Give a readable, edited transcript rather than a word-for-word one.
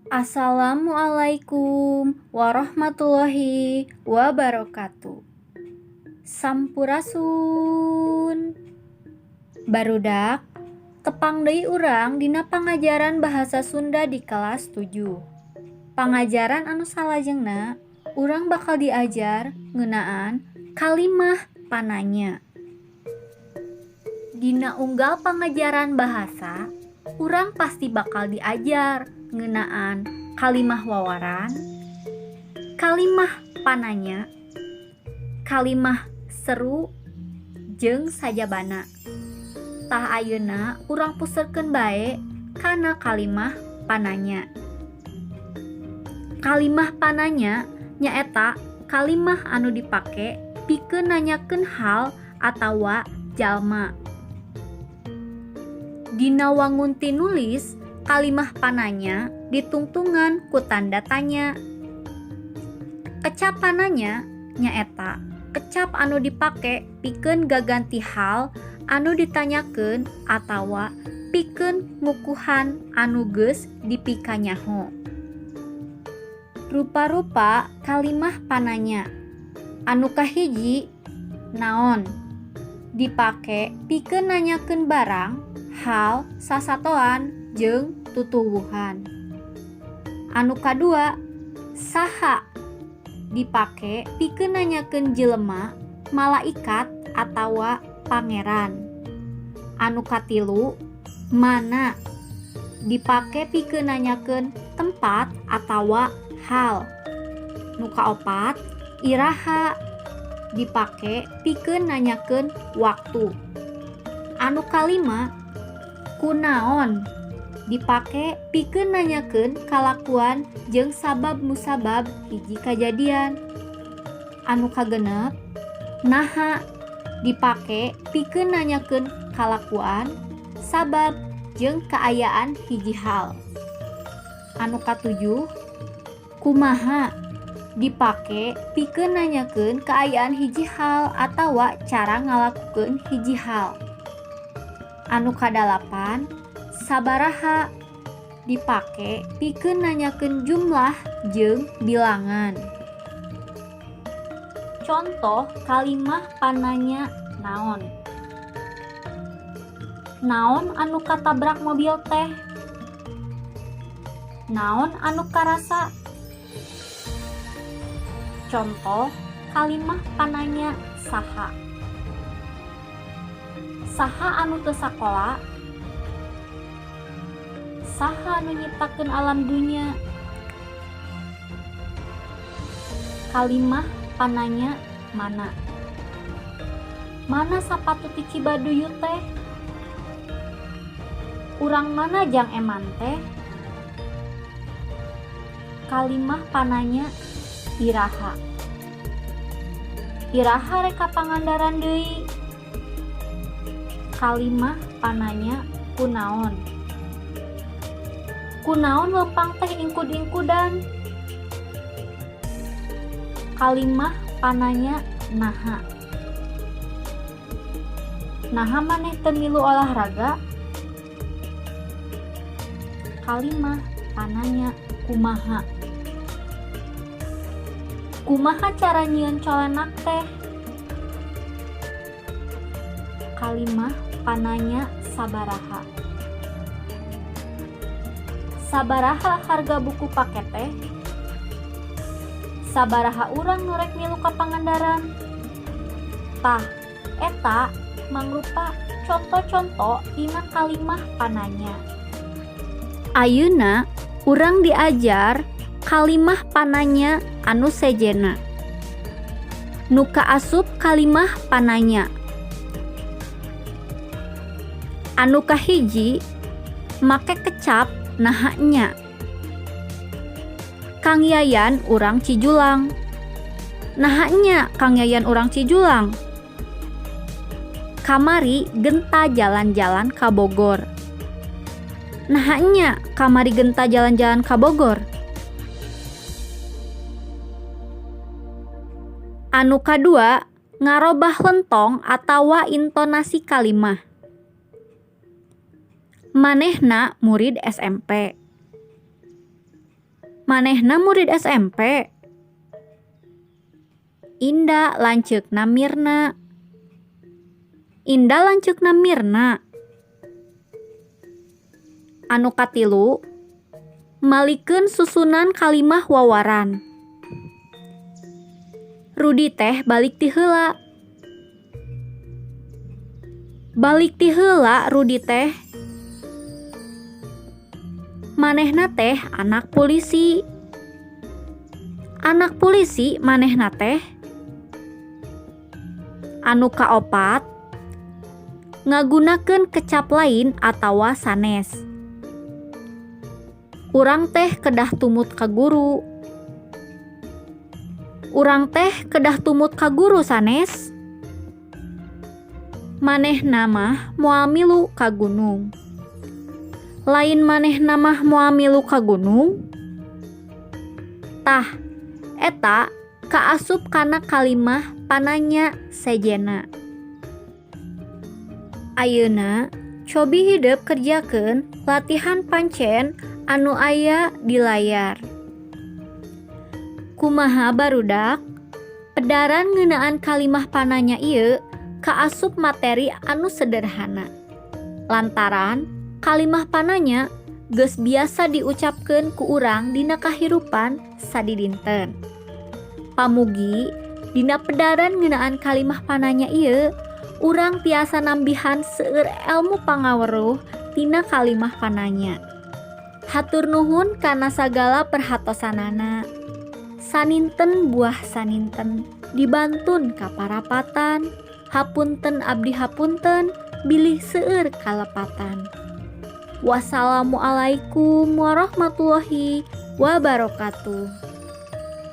Assalamualaikum warahmatullahi wabarakatuh. Sampurasun. Barudak, tepang deui urang dina pangajaran bahasa Sunda di kelas 7. Pangajaran anu salajengna, urang bakal diajar ngeunaan kalimah pananya. Dina unggal pangajaran bahasa, urang pasti bakal diajar ngeunaan kalimah wawaran, kalimah pananya, kalimah seru, jeung sajabana. Tah ayeuna urang puserkeun bae kana kalimah pananya. Kalimah pananya nyaeta kalimah anu dipake pikeun nanyakeun hal atawa jalma. Dina wangun tinulis, kalimah pananya ditungtungan ku tanda tanya. Kecap pananya nyaeta kecap anu dipake pikeun gaganti hal anu ditanyakeun atawa pikeun ngukuhan anu geus dipikanyaho. Rupa-rupa kalimah pananya. Anu kahiji naon, dipake pikeun nanyakeun barang, hal, sasatoan, jeung tutuwuhan. Anu kadua saha, dipake pikeun nanyakeun jelema, malaikat atawa pangeran. Anu katilu mana, dipake pikeun nanyakeun tempat atawa hal. Nu kaopat iraha, dipake pikeun nanyakeun waktu. Anu kalima kunaon, dipake pikeun nanyakeun kalakuan jeung sabab musabab hiji kajadian. Anu kagenep naha, dipake pikeun nanyakeun kalakuan, sabab jeung kaayaan hiji hal. Anu katujuh kumaha, dipake pikeun nanyakeun kaayaan hiji hal atawa cara ngalakukeun hiji hal. Anu kadalapan sabaraha, dipake pikeun nanyakeun jumlah jeung bilangan. Contoh kalimah pananya naon. Naon anu katabrak mobil teh? Naon anu karasa? Contoh kalimah pananya saha. Saha anu teu sakola? Saha anu nyiptakeun alam dunya? Kalimah pananya mana. Mana sapatu ti Cibaduyut teh? Urang mana jang eman teh? Kalimah pananya iraha. Iraha reka pangandaran deui. Kalimah pananya kunaon. Kunaon leumpang teh ingkud-ingkudan. Kalimah pananya naha. Naha maneh teu milu olahraga. Kalimah pananya kumaha. Kumaha cara nyieun colenak teh? Kalimah pananya sabaraha. Sabaraha harga buku paket teh? Sabaraha urang nu rek milu ka Pangandaran? Tah, eta mangrupa contoh-contoh dina kalimah pananya. Ayeuna urang diajar kalimah pananya anu sejena. Nu kaasup kalimah pananya. Anu kahiji make kecap nahanya. Kang Yayan urang Cijulang. Nahanya Kang Yayan urang Cijulang. Kamari genta jalan-jalan ka Bogor. Nahanya kamari genta jalan-jalan ka Bogor. Anu kadua ngarobah lentong atawa intonasi kalimah. Manehna murid SMP. Manehna murid SMP? Inda lanceukna Mirna. Inda lanceukna Mirna. Anu katilu, malikeun susunan kalimah wawaran. Rudi teh balik ti heula. Balik ti heula Rudi teh. Manehna teh anak polisi. Anak polisi manehna teh. Anu kaopat, ngagunakeun kecap lain atawa sanes. Urang teh kedah tumut ka guru. Urang teh kedah tumut ka guru sanes. Manehna mah moal milu ka gunung. Lain manehna mah moal milu ka gunung. Tah, eta kaasup kana kalimah pananya sejena. Ayeuna cobi hideuk kerjakeun latihan pancen anu aya di layar. Kumaha barudak? Pedaran ngeunaan kalimah pananya ieu kaasup materi anu sederhana. Lantaran kalimah pananya geus biasa diucapkeun ku urang dina kahirupan sadidinten. Pamugi dina pedaran ngeunaan kalimah pananya ieu urang tiasa nambihan seueur elmu pangaweruh tina kalimah pananya. Hatur nuhun kana sagala perhatosanana. Saninten buah saninten dibantun kaparapatan. Hapunten abdi hapunten bilih seueur kalepatan. Wassalamualaikum warahmatullahi wabarakatuh.